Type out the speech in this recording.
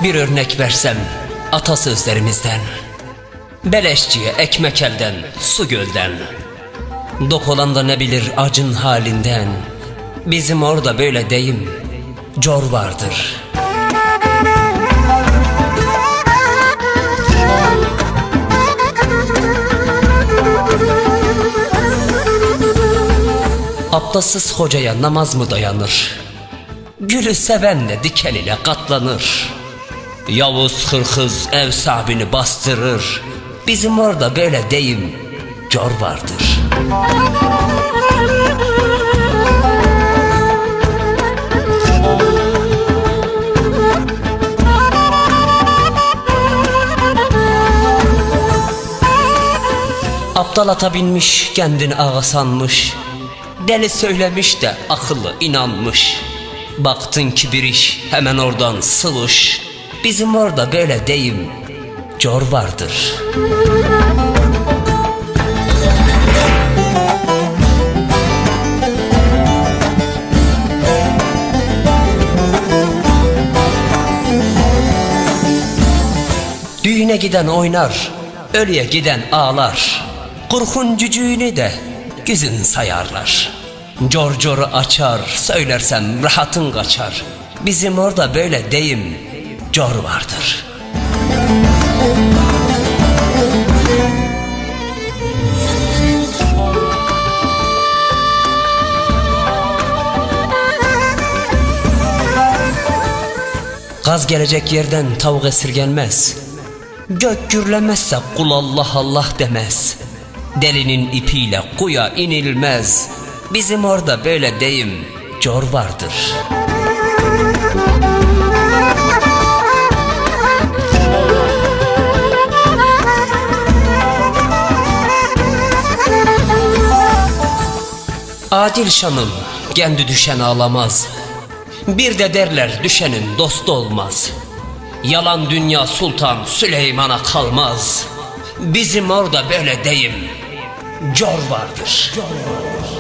Bir örnek versem atasözlerimizden, beleşçiye ekmek elden, su gölden, dok olan da ne bilir acın halinden, bizim orada böyle deyim, cor vardır. Abdestsiz hocaya namaz mı dayanır? Gülü sevenle diken ile katlanır. Yavuz hırhız ev sahibini bastırır. Bizim orada böyle deyim, cor vardır. Aptal ata binmiş, kendini ağa sanmış. Deli söylemiş de akıllı inanmış. Baktın ki bir iş hemen oradan sıvış. Bizim orada böyle deyim, cor vardır. Düğüne giden oynar, ölüye giden ağlar. Kurhun cücüğünü de güzün sayarlar. Cor coru açar, söylersem rahatın kaçar. Bizim orada böyle deyim, cor vardır. Gaz gelecek yerden tavuk esirgenmez. Gök gürlemezse kul Allah Allah demez. Delinin ipiyle kuya inilmez. Bizim orada böyle deyim, cor vardır. Adil şanım, kendi düşen ağlamaz. Bir de derler düşenin dostu olmaz. Yalan dünya Sultan Süleyman'a kalmaz. Bizim orada böyle deyim, cor vardır. Cor vardır.